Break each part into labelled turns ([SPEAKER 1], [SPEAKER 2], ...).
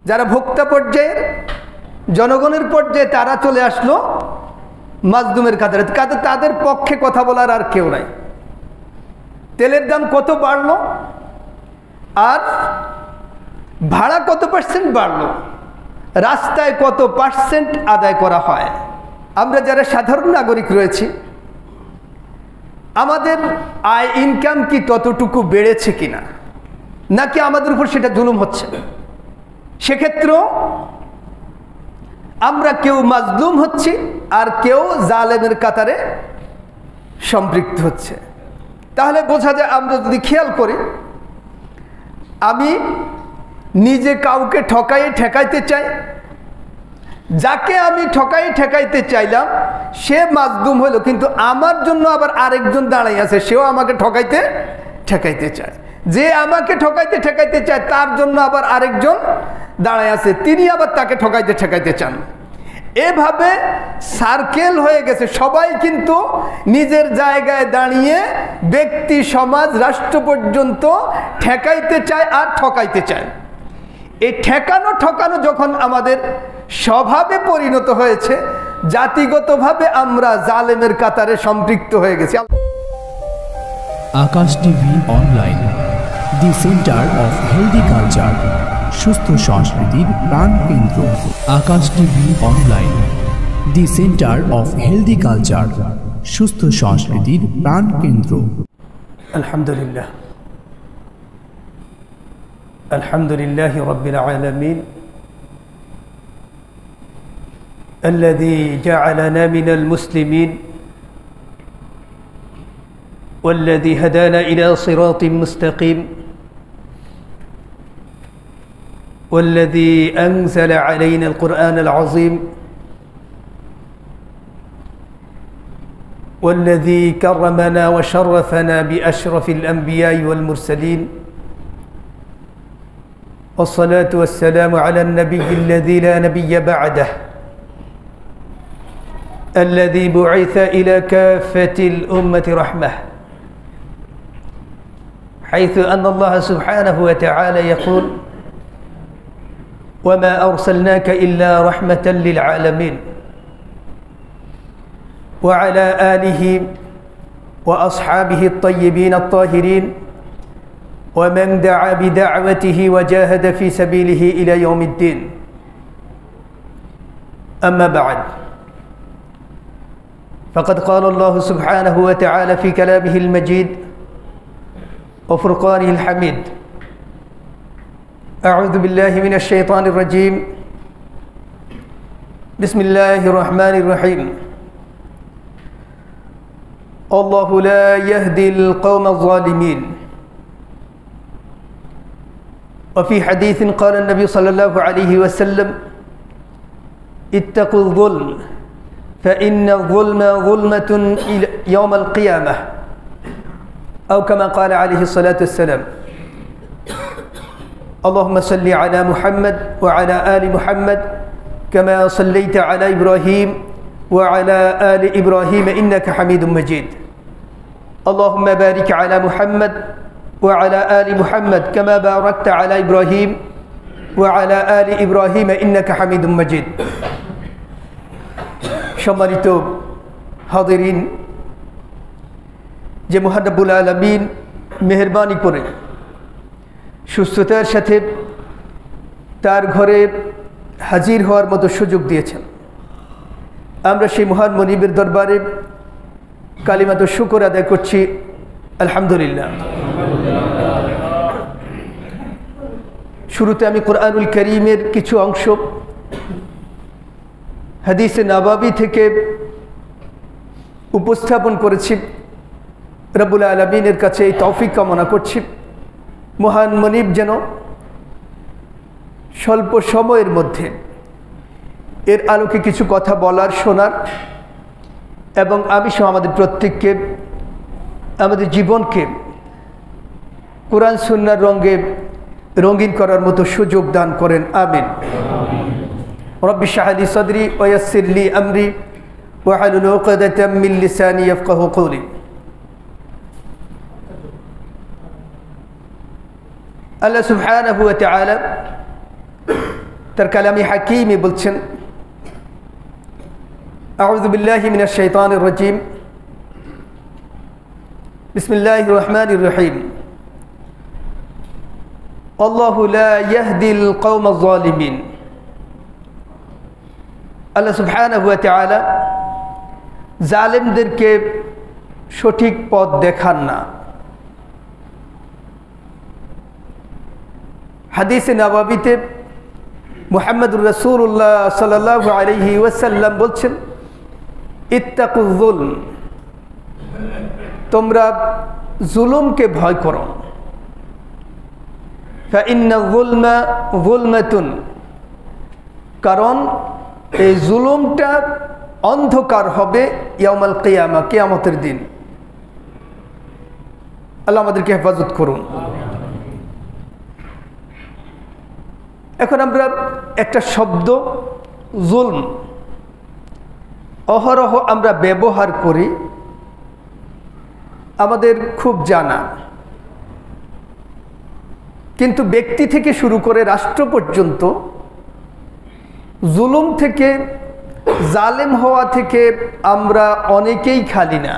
[SPEAKER 1] যারা ভোক্তা পর্যায়ের জনগণের পর্যায়ে তারা চলে আসলো মাজলুমের কাতারে। তাদের পক্ষে কথা বলার আর কেউ নাই। তেলের দাম কত বাড়লো আর ভাড়া কত পার্সেন্ট বাড়লো, রাস্তায় কত পার্সেন্ট আদায় করা হয়, আমরা যারা সাধারণ নাগরিক রয়েছি আমাদের আয় ইনকাম কি ততটুকু বেড়েছে কিনা, নাকি আমাদের উপর সেটা জুলুম হচ্ছে? সেক্ষেত্রেও আমরা কেউ মাজলুম হচ্ছি আর কেউ জালেমের কাতারে সম্পৃক্ত হচ্ছে। তাহলে বোঝা যায়, আমরা যদি খেয়াল করি, আমি নিজে কাউকে ঠেকাইতে চাই, যাকে আমি ঠেকাইতে চাইলাম সে মাজলুম হলো, কিন্তু আমার জন্য আবার আরেকজন দাঁড়াই আছে, সেও আমাকে ঠেকাইতে চায়। যে আমাকে ঠেকাইতে চায় তার জন্য আবার আরেকজন দাঁড়ায় আছে, তিনি আবার তাকে ঠেকাইতে চান। এভাবে সার্কেল হয়ে গেছে। সবাই কিন্তু নিজের জায়গায় দাঁড়িয়ে ব্যক্তি, সমাজ, রাষ্ট্র পর্যন্ত ঠেকাইতে চায় আর ঠকাইতে চায়। এই ঠকানো যখন আমাদের স্বভাবে পরিণত হয়েছে, জাতিগতভাবে আমরা জালেমের কাতারে সম্পৃক্ত হয়ে গেছি।
[SPEAKER 2] Akash TV online, the centre of healthy culture, সুস্থ সংস্কৃতির প্রাণকেন্দ্র। Akash TV online, the centre of healthy culture, সুস্থ সংস্কৃতির প্রাণকেন্দ্র।
[SPEAKER 1] আলহামদুলিল্লাহ, আলহামদুলিল্লাহ রাব্বিল আলামিন, الذي جعلنا من المسلمين والذي هدانا إلى صراط مستقيم والذي أنزل علينا القرآن العظيم والذي كرمنا وشرفنا بأشرف الأنبياء والمرسلين، والصلاة والسلام على النبي الذي لا نبي بعده، الذي بعث إلى كافة الأمة رحمة، حيث أن الله سبحانه وتعالى يقول: وما أرسلناك إلا رحمة للعالمين. وعلى آله وأصحابه الطيبين الطاهرين ومن دعا بدعوته وجاهد في سبيله إلى يوم الدين. أما بعد، فقد قال الله سبحانه وتعالى في كلامه المجيد وفرقانه الحميد: أعوذ بالله من الشيطان الرجيم، بسم الله الرحمن الرحيم، الله لا يهدي القوم الظالمين. وفي حديث قال النبي صلى الله عليه وسلم: اتقوا الظلم فإن الظلم ظلمة يوم القيامة، أو كما قال عليه الصلاة والسلام. اللهم صل على محمد وعلى آل محمد كما صليت على إبراهيم وعلى آل إبراهيم إنك حميد مجيد. اللهم بارك على محمد وعلى آل محمد كما باركت على إبراهيم وعلى آل إبراهيم إنك حميد مجيد. সম্মানিত হাজিরিন, যে মহান রব্বুল আলামিন মেহেরবানি করে সুস্থতার সাথে তার ঘরে হাজির হওয়ার মতো সুযোগ দিয়েছেন, আমরা সেই মহান মনিবের দরবারে কালিমাত শুকর আদায় করছি। আলহামদুলিল্লাহ। শুরুতে আমি কোরআনুল কারীমের কিছু অংশ হাদিসে নববী থেকে উপস্থাপন করেছি। রব্বুল আলামিনের কাছে এই তৌফিক কামনা করছি, মহান মনিব যেন স্বল্প সময়ের মধ্যে এর আলোকে কিছু কথা বলার, শোনার এবং আমি সহ আমাদের প্রত্যেককে, আমাদের জীবনকে কোরআন সুন্নাহর রঙে রঙিন করার মতো সুযোগ দান করেন। আমিন। রব্বি ইশরাহ লি সাদরি ওয়া ইয়াসসির লি আমরি ওয়াহলুল উকদাতাম মিন লিসানি ইয়াফকাহু কওলি। আল্লাহ সুবহানাহু ওয়া তাআলা তার কালামে হাকিমে বলছেন, আউযু বিল্লাহি মিনাশ শাইতানির রাজিম, বিসমিল্লাহির রহমানির রহিম, আল্লাহু লা ইয়াহদিল কওমাজ জালিমিন। আল্লাহ সুবহানাহু ওয়া তাআলা জালেমদেরকে সঠিক পথ দেখান না। হাদিসে নববীতে মুহাম্মদুর রাসূলুল্লাহ সাল্লাল্লাহু আলাইহি ওয়াসাল্লাম বলছেন, ইত্তাকুয যুলম, তোমরা জুলুমকে ভয় করো। ফাইন্না যুলমা যুলমাতুন, কারণ এই জুলুমটা অন্ধকার হবে ইয়াউমাল কিয়ামা, কিয়ামতের দিন। আল্লাহ আমাদেরকে হেফাজত করুন। এখন আমরা একটা শব্দ জুলম অহরহ আমরা ব্যবহার করি, আমাদের খুব জানা, কিন্তু ব্যক্তি থেকে শুরু করে রাষ্ট্র পর্যন্ত জুলুম থেকে, জালেম হওয়া থেকে আমরা অনেকেই খালি না।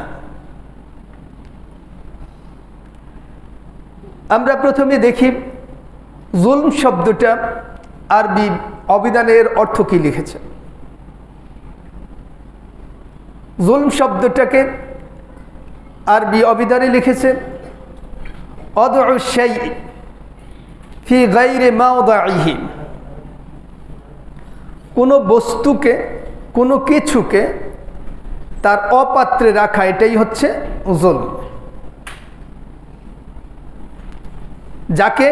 [SPEAKER 1] আমরা প্রথমে দেখি জুলম শব্দটা আরবি অভিধানের অর্থ কি লিখেছে। জুলম শব্দটাকে আরবি অভিধানে লিখেছে, ওয়াদউ শাই ফি গায়রি মাওদিহি, কোনো বস্তুকে, কোনো কিছুকে তার অপাত্রে রাখা, এটাই হচ্ছে জুলম। যাকে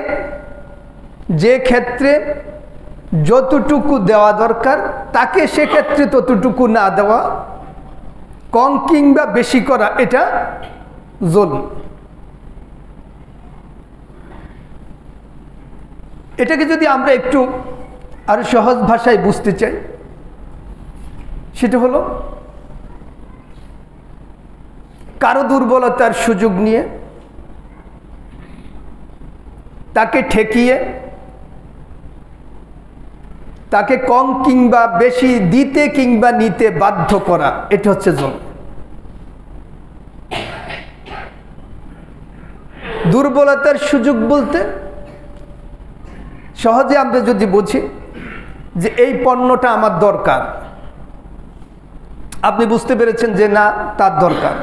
[SPEAKER 1] যে ক্ষেত্রে যতটুকু দেওয়া দরকার তাকে সেক্ষেত্রে ততটুকু না দেওয়া, কম কিংবা বেশি করা, এটা জুলম। এটাকে যদি আমরা একটু আরো সহজ ভাষায় বুঝতে চাই, সেটা হলো কারো দুর্বলতার সুযোগ নিয়ে তাকে ঠেকিয়ে তাকে কম কিংবা বেশি দিতে কিংবা নিতে বাধ্য করা, এটা হচ্ছে জুলম। দুর্বলতার সুযোগ বলতে সহজে আমরা যদি বুঝি যে এই পণ্যটা আমার দরকার, আপনি বুঝতে পেরেছেন যে না তার দরকার,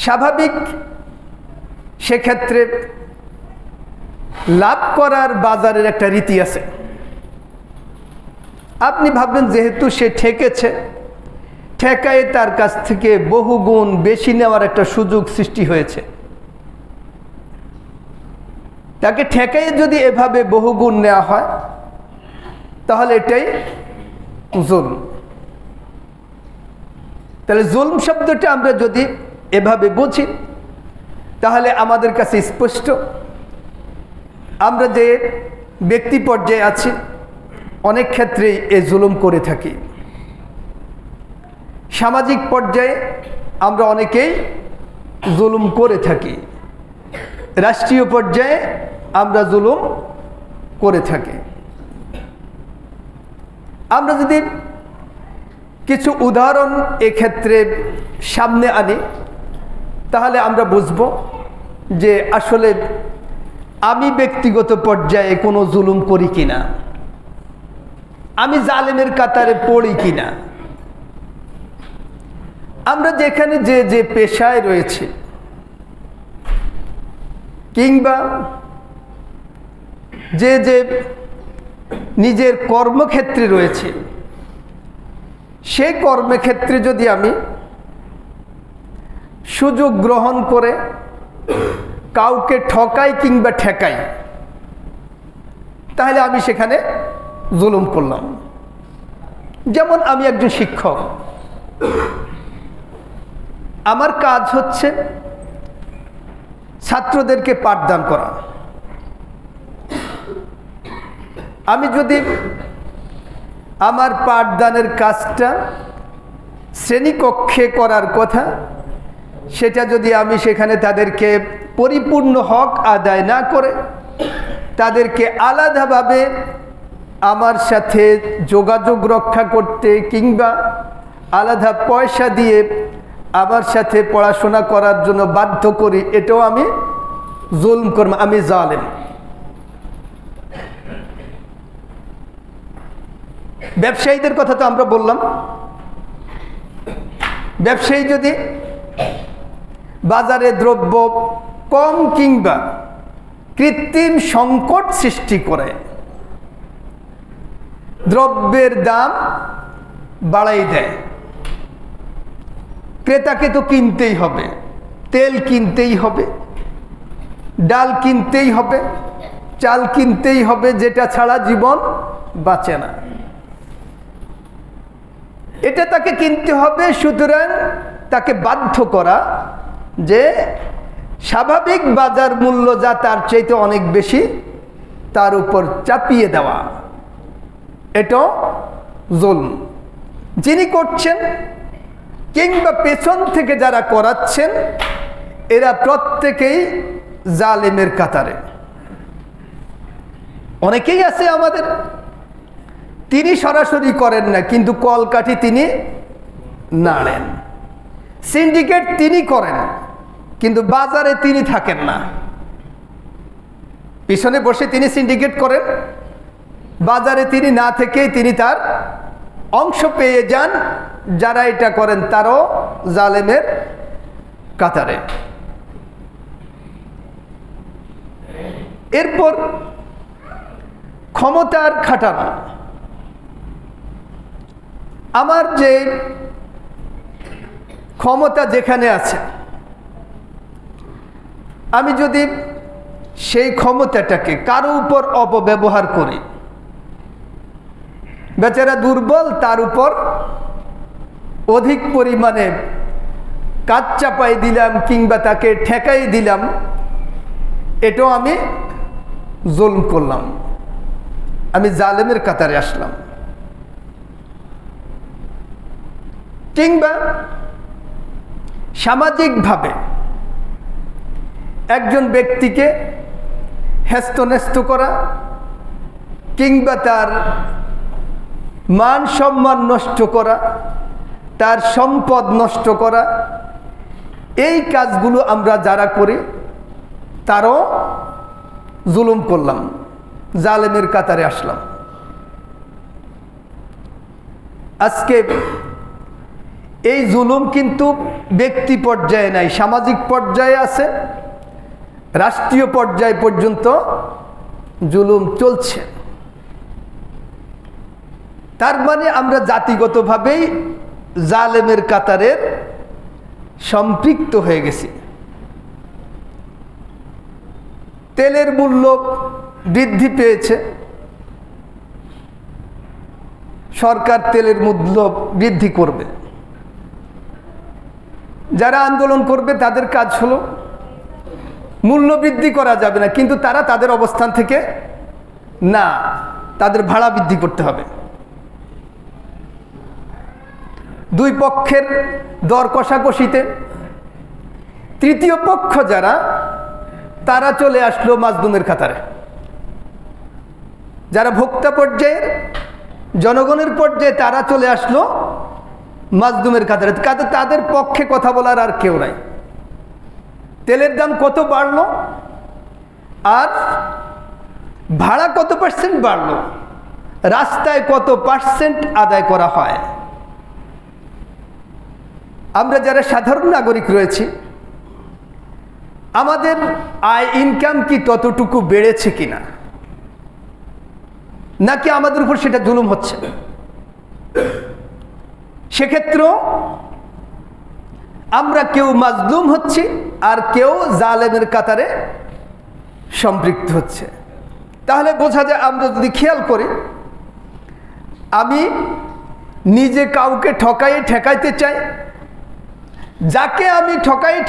[SPEAKER 1] স্বাভাবিক সেক্ষেত্রে লাভ করার বাজারের একটা রীতি আছে। আপনি ভাববেন যেহেতু সে ঠেকেছে, ঠেকায় তার কাছ থেকে বহুগুণ বেশি নেওয়ার একটা সুযোগ সৃষ্টি হয়েছে। তাকে ঠেকায় যদি এভাবে বহুগুণ নেওয়া হয় তাহলে এটাই জুলম। তাহলে জুলম শব্দটা আমরা যদি এভাবে বুঝি তাহলে আমাদের কাছে স্পষ্ট, আমরা যে ব্যক্তি পর্যায়ে আছি অনেক ক্ষেত্রেই এই জুলুম করে থাকি। সামাজিক পর্যায়ে আমরা অনেকেই জুলুম করে থাকি, রাষ্ট্রীয় পর্যায়ে আমরা জুলুম করে থাকি। আমরা যদি কিছু উদাহরণ এক্ষেত্রে সামনে আনি তাহলে আমরা বুঝব যে আসলে আমি ব্যক্তিগত পর্যায়ে কোনো জুলুম করি কিনা, আমি জালেমের কাতারে পড়ি কিনা। আমরা যেখানে যে যে পেশায় রয়েছে কিংবা যে যে নিজের কর্মক্ষেত্রে রয়েছে, সেই কর্মক্ষেত্রে যদি আমি সুযোগ গ্রহণ করে কাউকে ঠকাই কিংবা ঠেকাই তাহলে আমি সেখানে জুলুম করলাম। যেমন আমি একজন শিক্ষক, আমার কাজ হচ্ছে ছাত্রদেরকে পাঠদান করা। আমি যদি আমার পাঠদানের কাজটা শ্রেণীকক্ষে করার কথা, সেটা যদি আমি সেখানে তাদেরকে পরিপূর্ণ হক আদায় না করে তাদেরকে আলাদাভাবে আমার সাথে যোগাযোগ রক্ষা করতে কিংবা আলাদা পয়সা দিয়ে আমার সাথে পড়াশোনা করার জন্য বাধ্য করি, এটাও আমি জুলম করব, আমি জালেম। ব্যবসায়ীদের কথা তো আমরা বললাম। ব্যবসায়ী যদি বাজারে দ্রব্য কম কিংবা কৃত্রিম সংকট সৃষ্টি করে দ্রব্যের দাম বাড়াই দেয়, ক্রেতাকে তো কিনতেই হবে, তেল কিনতেই হবে, ডাল কিনতেই হবে, চাল কিনতেই হবে, যেটা ছাড়া জীবন বাঁচে না, এটা তাকে কিনতে হবে। সুতরাং তাকে বাধ্য করা যে স্বাভাবিক বাজার মূল্য যা তার চাইতে অনেক বেশি তার উপর চাপিয়ে দেওয়া, এটা জুলম। যিনি করছেন কিংবা পেছন থেকে যারা করাচ্ছেন এরা প্রত্যেকেই জালেমের কাতারে। অনেকেই আছে আমাদের, তিনি সরাসরি করেন না কিন্তু কলকাঠি তিনি নাড়েন, সিন্ডিকেট তিনি করেন কিন্তু বাজারে তিনি থাকেন না, পিছনে বসে তিনি সিন্ডিকেট করেন, বাজারে তিনি না থেকেই তিনি তার অংশ পেয়ে যান। যারা এটা করেন তারও জালেমের কাতারে। এরপর ক্ষমতার খাটানো। আমার যে ক্ষমতা যেখানে আছে আমি যদি সেই ক্ষমতাটাকে কারো উপর অপব্যবহার করি, বেচারা দুর্বল তার উপর অধিক পরিমাণে কাজ চাপাই দিলাম কিংবা তাকে ঠেকাই দিলাম, এটাও আমি জুলম করলাম, আমি জালেমের কাতারে আসলাম। কিংবা সামাজিকভাবে একজন ব্যক্তিকে হেস্তনেস্ত করা কিংবা তার মান সম্মান নষ্ট করা, তার সম্পদ নষ্ট করা, এই কাজগুলো আমরা যারা করি তারও জুলুম করলাম, জালেমের কাতারে আসলাম। আজকে এই জুলুম কিন্তু ব্যক্তি পর্যায়ে নাই, সামাজিক পর্যায়ে আছে, রাষ্ট্রীয় পর্যায় পর্যন্ত জুলুম চলছে। তার মানে আমরা জাতিগতভাবেই জালেমের কাতারের সম্পৃক্ত হয়ে গেছি। তেলের মূল্য বৃদ্ধি পেয়েছে, সরকার তেলের মূল্য বৃদ্ধি করবে, যারা আন্দোলন করবে তাদের কাজ হলো মূল্য বৃদ্ধি করা যাবে না, কিন্তু তারা তাদের অবস্থান থেকে না, তাদের ভাড়া বৃদ্ধি করতে হবে। দুই পক্ষের দর কষাকষিতে তৃতীয় পক্ষ যারা তারা চলে আসলো মাজলুমের কাতারে। যারা ভোক্তা পর্যায়ের জনগণের পর্যায়ে তারা চলে আসলো মাজলুমের কাতারে, তাদের পক্ষে কথা বলার আর কেউ নাই। তেলের দাম কত বাড়লো আর ভাড়া কত পার্সেন্ট বাড়লো, রাস্তায় কত পার্সেন্ট আদায় করা হয়। আমরা যারা সাধারণ নাগরিক রয়েছি আমাদের আয় ইনকাম কি ততটুকু বেড়েছে কিনা, নাকি আমাদের উপর সেটা জুলুম হচ্ছে? সেক্ষেত্রেও আমরা কেউ মাজলুম হচ্ছি আর কেউ জালেমের কাতারে সম্পৃক্ত হচ্ছে। তাহলে বোঝা যায় আমরা যদি খেয়াল করি, আমি নিজে কাউকে ঠেকাইতে চাই, যাকে আমি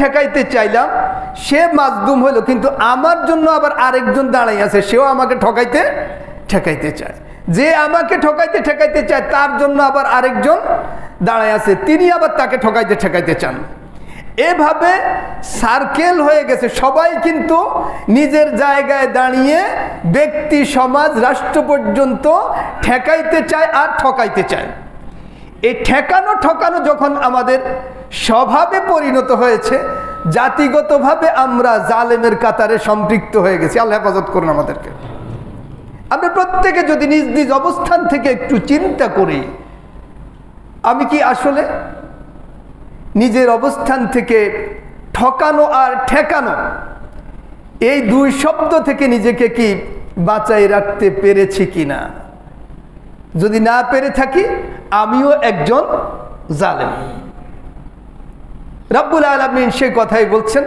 [SPEAKER 1] ঠেকাইতে চাইলাম সে মাজলুম হলো, কিন্তু আমার জন্য আবার আরেকজন দাঁড়াই আছে, সেও আমাকে ঠেকাইতে চায়। যে আমাকে ঠেকাইতে চায় তার জন্য আবার আরেকজন দাঁড়ায় আছে, তিনি আবার তাকে ঠেকাইতে চান। এভাবে সার্কেল হয়ে গেছে, সবাই কিন্তু নিজের জায়গায় দাঁড়িয়ে ব্যক্তি, সমাজ, রাষ্ট্র পর্যন্ত ঠেকাইতে চায় আর ঠকাইতে চায়। এই ঠকানো যখন আমাদের স্বভাবে পরিণত হয়েছে, জাতিগতভাবে আমরা জালেমের কাতারে সম্পৃক্ত হয়ে গেছি। আল্লাহ হেফাজত করুন আমাদেরকে। আমরা প্রত্যেকে যদি নিজ নিজ অবস্থান থেকে একটু চিন্তা করি, আমি কি আসলে নিজের অবস্থান থেকে ঠকানো আর ঠেকানো এই দুই শব্দ থেকে নিজেকে কি বাঁচাই রাখতে পেরেছি কিনা? যদি না পেরে থাকি, আমিও একজন জালেম। রব্বুল আলামিন সে কথাই বলছেন,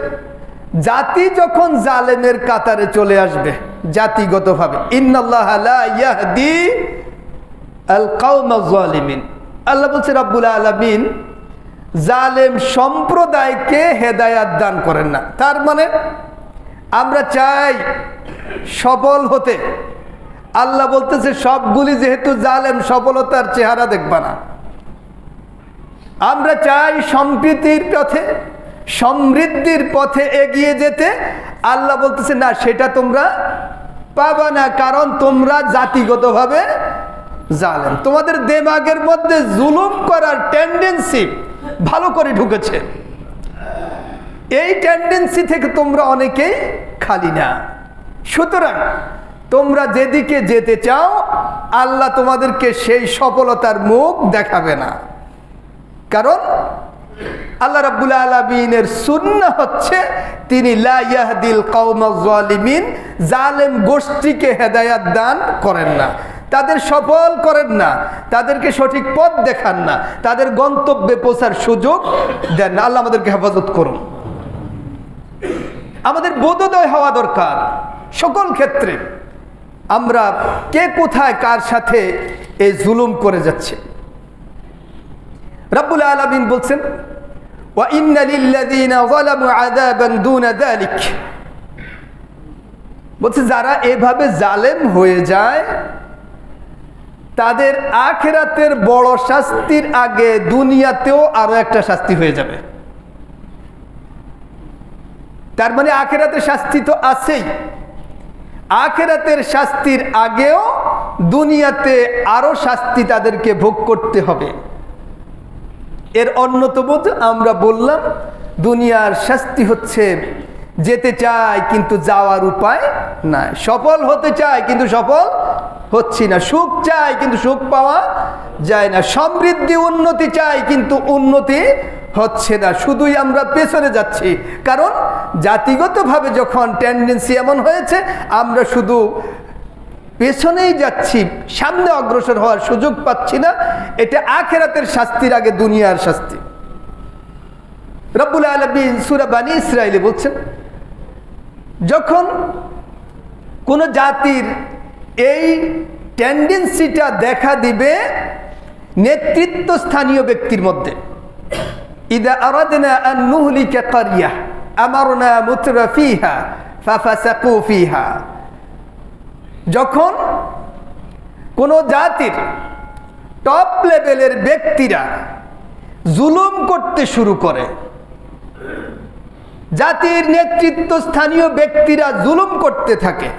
[SPEAKER 1] জাতি যখন জালেমের কাতারে চলে আসবে জাতিগতভাবে, ইন্নাল্লাহা লা ইয়াহদি আল কওমাজ জালিমিন, আল্লাহ বলছে রব্বুল আলামিন জালেম সম্প্রদায়কে হেদায়াত দান করেন না। তার মানে আমরা চাই সফল হতে, আল্লাহ বলতেছে সবগুলি যেহেতু জালেম, সফলতার চেহারা দেখবা না। আমরা চাই সম্প্রীতির পথে, সমৃদ্ধির পথে এগিয়ে যেতে, আল্লাহ বলতেছে না, সেটা তোমরা পাবা না, কারণ তোমরা জাতিগতভাবে জালেম। তোমাদের দেমাগের মধ্যে জুলুম করার টেন্ডেন্সি ভালো করে ঢুকেছে। এই টেন্ডেন্সি থেকে তোমরা অনেকেই খালি না। সুতরাং তোমরা যেদিকে যেতে চাও, আল্লাহ তোমাদেরকে সেই সফলতার মুখ দেখাবে না। কারণ আল্লাহ রাব্বুল আলামিনের সুন্নাহ হচ্ছে তিনি লা ইয়াহদিল কওমাজ জালিমিন, জালেম গোষ্ঠীকে হেদায়াত দান করেন না, তাদের সফল করেন না, তাদেরকে সঠিক পথ দেখান না, তাদের গন্তব্যে পৌঁছার সুযোগ দেন না। আল্লাহ আমাদেরকে হেফাজত করুন। আমাদের বোধোদয় হওয়া দরকার সকল ক্ষেত্রে, আমরা কে কোথায় কার সাথে এই জুলুম করে যাচ্ছে। রব্বুল আলামিন বলছেন, ওয়া ইন্না লিল্লাযীনা যালামু আযাবান দুনা যালিক, বলছে যারা এভাবে জালেম হয়ে যায় তাদের আখিরাতের বড় শাস্তির আগে দুনিয়াতেও আরো একটা শাস্তি হয়ে যাবে। তার মানে আখিরাতের শাস্তি তো আছেই, আখিরাতের শাস্তির আগেও দুনিয়াতে আরো শাস্তি তাদেরকে ভোগ করতে হবে। এর অন্যতম আমরা বললাম, দুনিয়ার শাস্তি হচ্ছে যেতে চাই কিন্তু যাওয়ার উপায় নাই, সফল হতে চাই কিন্তু সফল হচ্ছি না, সুখ চাই কিন্তু সুখ পাওয়া যায় না, সমৃদ্ধি উন্নতি চাই কিন্তু উন্নতি হচ্ছে না, শুধুই আমরা পেছনে যাচ্ছি। কারণ জাতিগতভাবে যখন টেন্ডেন্সি এমন হয়েছে, আমরা শুধু পেছনেই যাচ্ছি, সামনে অগ্রসর হওয়ার সুযোগ পাচ্ছি না। এটা আখিরাতের শাস্তির আগে দুনিয়ার শাস্তি। রব্বুল আলামিন সূরা বনী ইসরাঈলে বলছেন, যখন কোন জাতির এই টেন্ডেন্সিটা দেখা দিবে নেতৃত্ব স্থানীয় ব্যক্তির মধ্যে, ইদা আরাদনা আন নুহলিকা ক্বরিয়া আমারনা মুতরাফিহা ফাফাসাকু ফিহা, যখন কোন জাতির টপ লেভেলের ব্যক্তিরা জুলুম করতে শুরু করে, জাতির নেতৃত্ব স্থানীয় ব্যক্তিরা জুলুম করতে থাকে,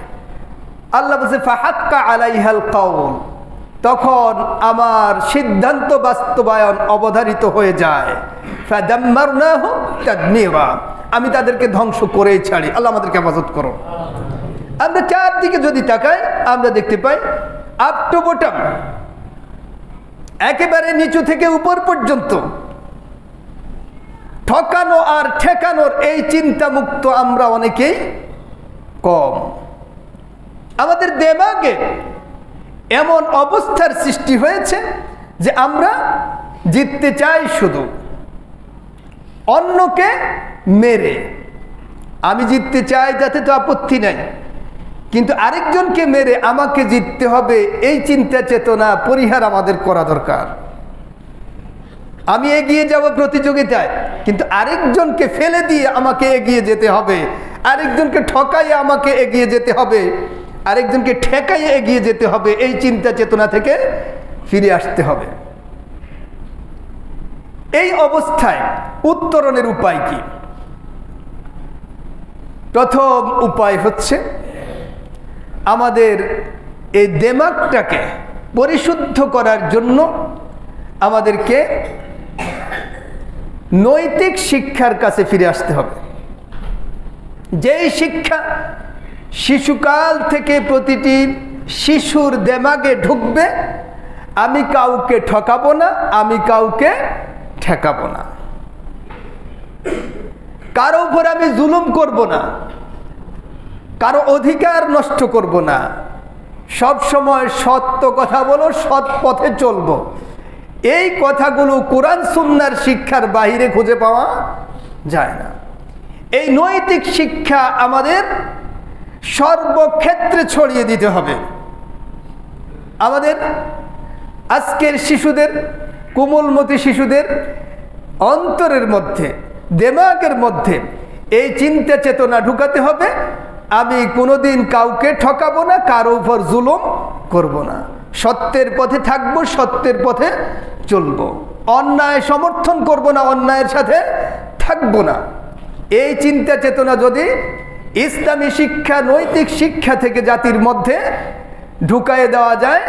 [SPEAKER 1] আল্লাহ বলছে ফাহাক্কা আলাইহাল কাউল, তখন আমার সিদ্ধান্ত বাস্তবায়ন অবধারিত হয়ে যায়, ফাদাম্মারনাহু তাদমীরা, আমি তাদেরকে ধ্বংস করেই ছাড়ি। আল্লাহ আমাদেরকে হেফাজত করো। আমরা চারদিকে যদি তাকাই, আমরা দেখতে পাই আপ টু বটম, একেবারে নিচু থেকে উপর পর্যন্ত ঠকানো আর ঠেকানোর এই চিন্তা মুক্ত আমরা অনেকেই কম। আমাদের দেমাগে এমন অবস্থার সৃষ্টি হয়েছে যে আমরা জিততে চাই শুধু অন্যকে মেরে। আমি জিততে চাই যাতে তো আপত্তি নাই, কিন্তু আরেকজনকে মেরে আমাকে জিততে হবে, এই চিন্তা চেতনা পরিহার আমাদের করা দরকার। আমি এগিয়ে যাব প্রতিযোগিতায়, কিন্তু আরেকজনকে ফেলে দিয়ে আমাকে এগিয়ে যেতে হবে, আরেকজনকে ঠকাইয়ে আমাকে এগিয়ে যেতে হবে, আরেকজনকে ঠেকাইয়ে এগিয়ে যেতে হবে। এই চিন্তা চেতনা থেকে ফিরে আসতে হবে। এই অবস্থায় উত্তরণের উপায় কি? প্রথম উপায় হচ্ছে আমাদের এই দিমাগটাকে পরিশুদ্ধ করার জন্য আমাদেরকে নৈতিক শিক্ষার কাছে ফিরে আসতে হবে। যেই শিক্ষা শিশুকাল থেকে প্রতিটি শিশুর দিমাগে ঢুকবে, আমি কাউকে ঠকাবো না, আমি কাউকে ঠেকাবো না, কারো উপর আমি জুলুম করব না, কারো অধিকার নষ্ট করব না, সব সময় সত্য কথা বলো, সৎ পথে চলবো। এই কথাগুলো কোরআন সুন্নাহর শিক্ষার বাইরে খুঁজে পাওয়া যায় না। এই নৈতিক শিক্ষা আমাদের সর্বক্ষেত্রে ছড়িয়ে দিতে হবে। আমাদের আজকের শিশুদের, কোমলমতি শিশুদের অন্তরের মধ্যে, দিমাগের মধ্যে এই চিন্তা চেতনা ঢুকাতে হবে, আমি কোনোদিন কাউকে ঠকাবো না, কারো উপর জুলুম করব না, সত্যের পথে থাকবো, সত্যের পথে চলবো, অন্যায় সমর্থন করব না, অন্যায়ের সাথে থাকবো না। এই চিন্তা চেতনা যদি ইসলামী শিক্ষা, নৈতিক শিক্ষা থেকে জাতির মধ্যে ঢুকায়ে দেওয়া যায়,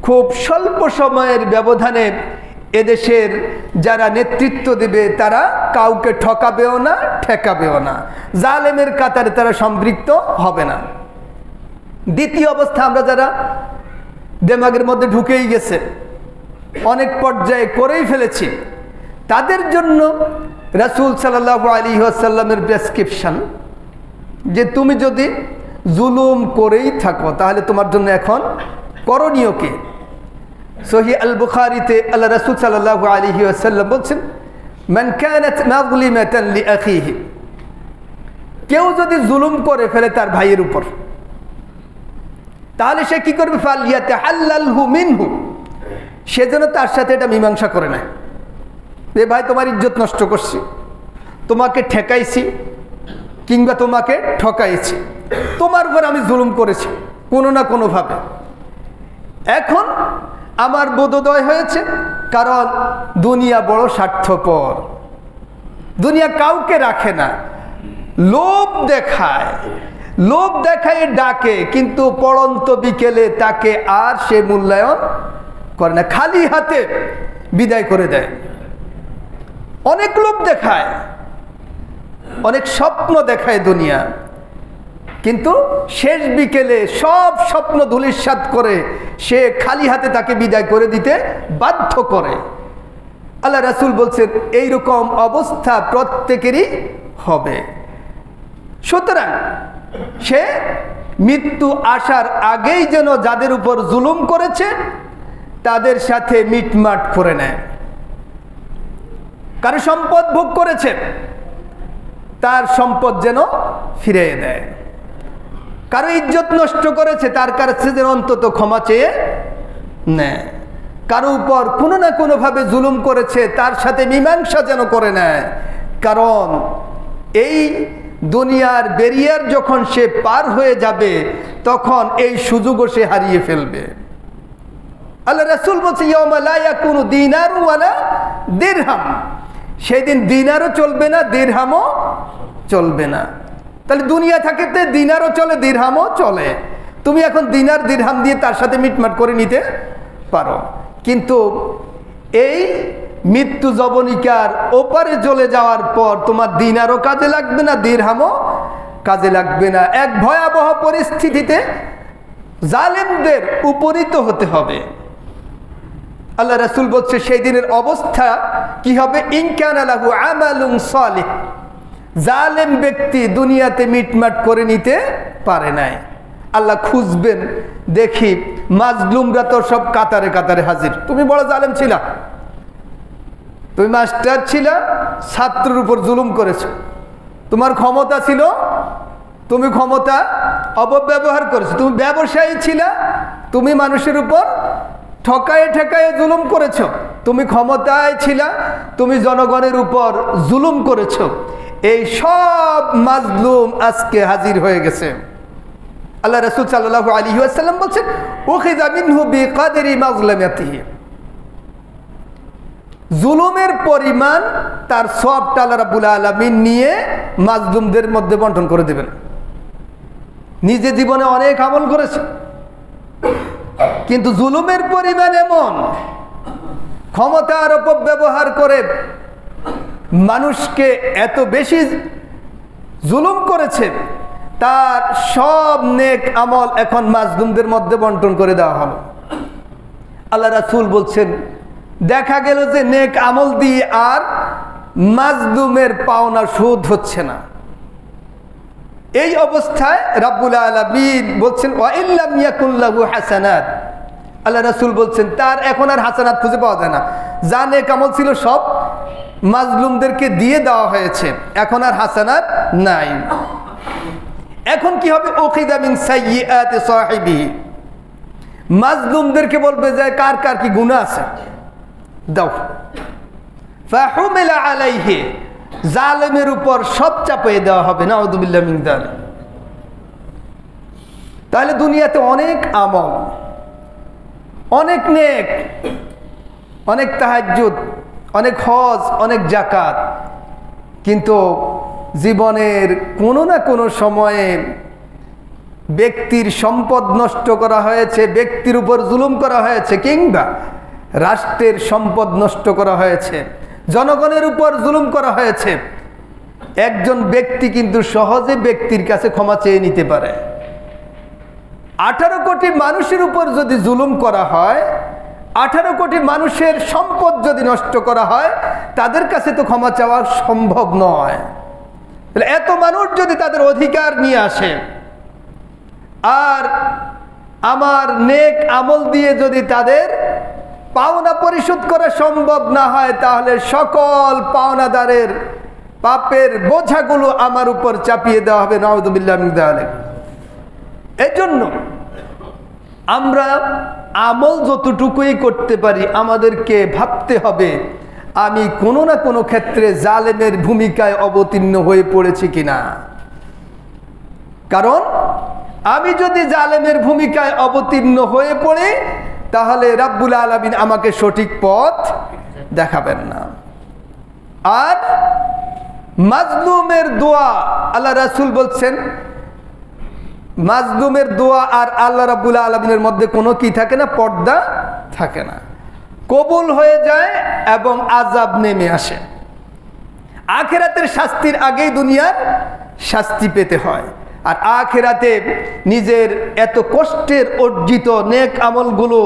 [SPEAKER 1] খুব স্বল্প সময়ের ব্যবধানে এদেশের যারা নেতৃত্ব দেবে তারা কাউকে ঠকাবেও না, ঠেকাবেও না, জালেমের কাতারে তারা সম্পৃক্ত হবে না। দ্বিতীয় অবস্থা, আমরা যারা দিমাগের মধ্যে ঢুকেই গেছে, অনেক পর্যায়ে করেই ফেলেছি, তাদের জন্য রাসূল সাল্লাল্লাহু আলাইহি ওয়াসাল্লামের প্রেসক্রিপশন যে তুমি যদি জুলুম করেই থাকো তাহলে তোমার জন্য এখন করণীয় কি? সহিহ আল বুখারীতে আল্লাহ রাসূল সাল্লাল্লাহু আলাইহি ওয়াসাল্লাম বলছেন, মান কানাত মাযলিমাতান লিআখিহি, কেউ যদি জুলুম করে ফেলে তার ভাইয়ের উপর, তাহলে সে কি করবে? ফালইয়াতাহাল্লালহু মিনহু, সে যেন তার সাথে এটা মীমাংসা করে নেয়। এ ভাই, তোমার ইজ্জত নষ্ট করছি, তোমাকে ঠেকাইছি কিংবা তোমাকে ঠকাইছি, তোমার উপর আমি জুলুম করেছি কোনো না কোনোভাবে। এখন আমার বোধোদয় হয়েছে, কারণ দুনিয়া বড় স্বার্থপর, দুনিয়া কাউকে রাখে না, লোভ দেখায়, লোভ দেখায় ডাকে, কিন্তু পড়ন্ত বিকেলে তাকে আর সে মূল্যায়ন করে না, খালি হাতে বিদায় করে দেয়। অনেক লোভ দেখায়, অনেক স্বপ্ন দেখায় দুনিয়া, কিন্তু শেষ বিকেলে সব স্বপ্ন ধূলিসাৎ করে সে খালি হাতে তাকে বিদায় করে দিতে বাধ্য করে। আল্লাহ রাসূল বলছেন এইরকম অবস্থা প্রত্যেকেরই হবে। সুতরাং সে মৃত্যু আসার আগেই যেন যাদের উপর জুলুম করেছে তাদের সাথে মিটমাট করে নেয়। কারো সম্পদ ভোগ করেছে, তার সম্পদ যেন ফিরিয়ে দেয়। কারো ইজ্জত নষ্ট করেছে, তার কাছে যেন অন্তত ক্ষমা চেয়ে নেয়। কারো উপর কোনো না কোনোভাবে জুলুম করেছে, তার সাথে মীমাংসা যেন করে নেয়। কারণ এই দুনিয়ার ব্যারিয়ার যখন সে পার হয়ে যাবে, তখন এই সুযোগও সে হারিয়ে ফেলবে। আল্লাহ রাসূল বলছে, ইয়াউমা লা ইয়াকুনু দিনারু ওয়ালা দিরহাম, সেদিন দিনারও চলবে না, দিরহামও চলবে না। তাহলে দুনিয়া থাকতে দিনারও চলে, দিরহামও চলে। তুমি এখন দিনার দিরহাম দিয়ে তার সাথে মিটমাট করে নিতে পারো, কিন্তু এই মৃত্যু জবনিকার ওপারে চলে যাওয়ার পর তোমার দিনারও কাজে লাগবে না, দিরহামও কাজে লাগবে না। এক ভয়াবহ পরিস্থিতিতে জালেমদের উপনীত হতে হবে। আল্লাহ রাসূল বলছে সেই দিনের অবস্থা কি হবে? ইন কানা লাহু আমালুন সালিহ, জালেম ব্যক্তি দুনিয়াতে মিটমাট করে নিতে পারে নাই, আল্লাহ খুঁজবেন, দেখি মাজলুমরা তো সব কাতারে কাতারে হাজির। তুমি বড় জালেম ছিলা, তুমি মাস্টার ছিলা, ছাত্রের উপর জুলুম করেছো, তোমার ক্ষমতা ছিল, তুমি ক্ষমতা অপব্যবহার করেছো, তুমি ব্যবসায়ী ছিলা, তুমি মানুষের উপর ঠকায়ে ঠেকায়ে জুলুম করেছো, তুমি ক্ষমতায় ছিলা, তুমি জনগণের উপর জুলুম করেছো। এই সব মাজলুম আজকে হাজির হয়ে গেছে। আল্লাহ রাসূল সাল্লাল্লাহু আলাইহি ওয়াসাল্লাম বলেন, উখিযা মিনহু বিকাদরি মাজলামাতিহি, জুলুমের পরিমাণ তার সওয়াবটা আল্লাহ রাব্বুল আলামিন নিয়ে মাজলুমদের মধ্যে বন্টন করে দেবেন। নিজে জীবনে অনেক আমল করেছে, কিন্তু জুলুমের পরিমাণ এমন, ক্ষমতার অপব্যবহার করে মানুষকে এত বেশি জুলুম করেছে, তার সব নেক আমল এখন মাজলুমদের মধ্যে বন্টন করে দেওয়া হলো। আল্লাহ রাসূল বলছেন, দেখা গেল যে নেক আমল দিয়ে আর মাজলুমের পাওনা শোধ হচ্ছে না। এই অবস্থায় রাব্বুল আলামিন বলছেন, ওয়া ইল্লাম ইয়াকুন লাহু হাসানাত, আল্লাহ রাসূল বলছেন তার এখন আর হাসানাত খুঁজে পাওয়া যায় না। যা নেক আমল ছিল সব মাজলুমদেরকে দিয়ে দেওয়া হয়েছে, এখন আর হাসানাত নাই। এখন কি হবে? উখিযা মিন সাইয়্যাতি সাহিবিহি, মাজলুমদেরকে বলবে যে কার কার কি গুনাহ আছে দাও। ফাহুমিলা আলাইহি, জালেমের উপর সব চাপিয়ে দেওয়া হবে। নাউযুবিল্লাহি মিন যালিক। তাহলে দুনিয়াতে অনেক আমল, অনেক নেক, অনেক তাহাজ্জুদ, অনেক হজ, অনেক যাকাত, কিন্তু জীবনের কোনো না কোনো সময়ে ব্যক্তির সম্পদ নষ্ট করা হয়েছে, ব্যক্তির উপর জুলুম করা হয়েছে, কিংবা রাষ্ট্রের সম্পদ নষ্ট করা হয়েছে, জনগণের উপর জুলুম করা হয়েছে। একজন ব্যক্তি কিন্তু সহজে ব্যক্তির কাছে ক্ষমা চেয়ে নিতে পারে। 18 কোটি মানুষের উপর যদি জুলুম করা হয়, 18 কোটি মানুষের সম্পদ যদি নষ্ট করা হয়, তাদের কাছে তো ক্ষমা চাওয়া সম্ভব নয়। এত মানুষ যদি তাদের অধিকার নিয়ে আসে, আর আমার নেক আমল দিয়ে যদি তাদের পাওনা পরিশোধ করা সম্ভব না হয়, তাহলে সকল পাওনাদারের পাপের বোঝাগুলো আমার উপর চাপিয়ে দেওয়া হবে। নাউযুবিল্লাহি মিন যালিক। এজন্য আমরা আমল যতটুকুই করতে পারি, আমাদেরকে ভাবতে হবে আমি কোনো না কোনো ক্ষেত্রে জালেমের ভূমিকায় অবতীর্ণ হয়ে পড়েছি কিনা। কারণ আমি যদি জালেমের ভূমিকায় অবতীর্ণ হয়ে পড়ি, তাহলে রাব্বুল আলামিন আমাকে সঠিক পথ দেখাবেন না। আর মাজলুমের দোয়া, আল্লাহ রাসূল বলছেন, মাজলুমের দোয়া আর আল্লাহ রাব্বুল আলামিনের মধ্যে কোনো কি থাকে না, পর্দা থাকে না, কবুল হয়ে যায় এবং আযাব নেমে আসে। আখিরাতের শাস্তির আগেই দুনিয়ার শাস্তি পেতে হয়। আর আখিরাতে নিজের এত কষ্টের অর্জিত নেক আমলগুলো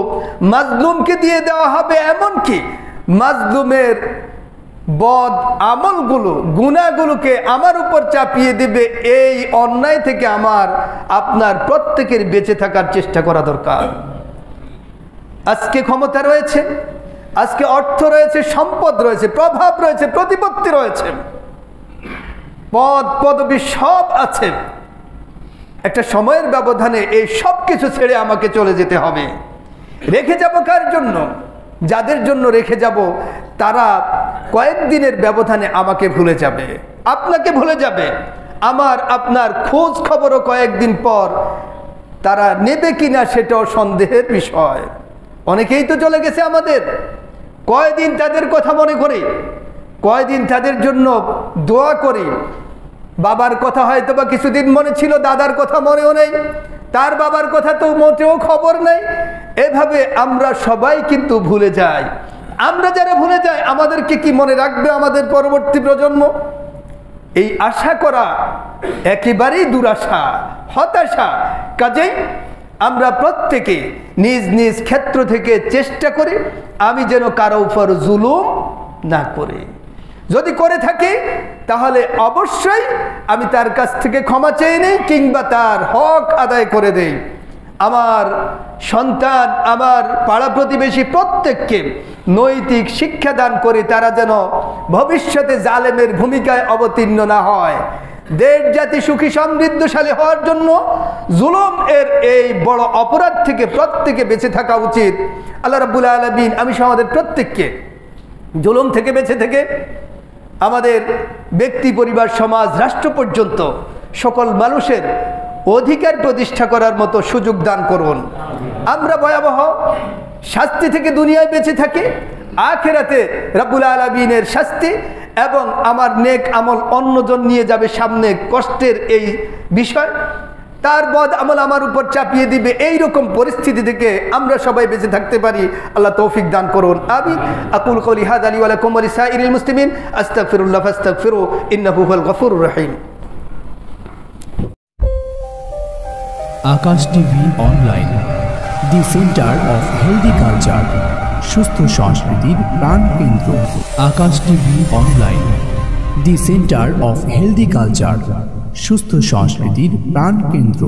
[SPEAKER 1] মাজলুমকে দিয়ে দেওয়া হবে, এমনকি মাজলুমের বদ আমলগুলো, গুনাহগুলোকে আমার উপর চাপিয়ে দেবে। এই অন্যায় থেকে আমার আপনার প্রত্যেকের বেঁচে থাকার চেষ্টা করা দরকার। আজকে ক্ষমতা রয়েছে, আজকে অর্থ রয়েছে, সম্পদ রয়েছে, প্রভাব রয়েছে, প্রতিপত্তি রয়েছে, পদ পদবী সব আছে। একটা সময়ের ব্যবধানে এই সব কিছু ছেড়ে আমাকে চলে যেতে হবে। রেখে যাব কার জন্য? যাদের জন্য রেখে যাব তারা কয়েকদিনের ব্যবধানে আমাকে ভুলে যাবে, আপনাকে ভুলে যাবে। আমার আপনার খোঁজ খবরও কয়েকদিন পর তারা নেবে কিনা সেটাও সন্দেহের বিষয়। অনেকেই তো চলে গেছে আমাদের, কয়দিন তাদের কথা মনে করি, কয়দিন তাদের জন্য দোয়া করি। বাবার কথা হয়তো বা কিছুদিন মনে ছিল, দাদার কথা মনেও নেই, তার বাবার কথা তো মোটেও খবর নেই। এভাবে আমরা সবাই কিন্তু ভুলে যাই। আমরা যারা ভুলে যাই, আমাদেরকে কি মনে রাখবে আমাদের পরবর্তী প্রজন্ম? এই আশা করা একেবারেই দুরাশা, হতাশা। কাজেই আমরা প্রত্যেকে নিজ নিজ ক্ষেত্র থেকে চেষ্টা করি আমি যেন কারো উপর জুলুম না করি। যদি করে থাকি তাহলে অবশ্যই আমি তার কাছ থেকে ক্ষমা চেয়ে নিই, কিংবা তার হক আদায় করে দেই। আমার সন্তান, আমার পাড়া প্রতিবেশী প্রত্যেককে নৈতিক শিক্ষা দান করি, তারা যেন ভবিষ্যতে জালেমের ভূমিকায় অবতীর্ণ না হয়। দেশ জাতি সুখী সমৃদ্ধশালী হওয়ার জন্য জুলুম এর এই বড় অপরাধ থেকে প্রত্যেকে বেঁচে থাকা উচিত। আল্লাহ রাব্বুল আলামিন আমি আমাদের প্রত্যেককে জুলুম থেকে বেঁচে থেকে আমাদের ব্যক্তি, পরিবার, সমাজ, রাষ্ট্র পর্যন্ত সকল মানুষের অধিকার প্রতিষ্ঠা করার মতো সুযোগ দান করুন। আমরা ভয়াবহ শাস্তি থেকে দুনিয়ায় বেঁচে থাকি, আখিরাতে রব্বুল আলামিনের শাস্তি এবং আমার নেক আমল অন্যজন নিয়ে যাবে সামনে কষ্টের এই বিষয়, তার বদ আমল আমার উপর চাপিয়ে দিবে, এই রকম পরিস্থিতি থেকে আমরা সবাই বেঁচে থাকতে পারি। আল্লাহ তৌফিক দান করুন, আমিন। আকুল কওলি হাযা লি ওয়া লাকুম ওয়া লিসাইরিল মুসলিমিন আস্তাগফিরুল্লাহ ফাস্তাগফিরু ইন্নাহু হুয়াল গফুরুর রহিম।
[SPEAKER 2] Akash TV online, the centre of healthy culture, সুস্থ সংস্কৃতির প্রাণকেন্দ্র। Akash TV online, the centre of healthy culture, সুস্থ সংস্কৃতির প্রাণকেন্দ্র।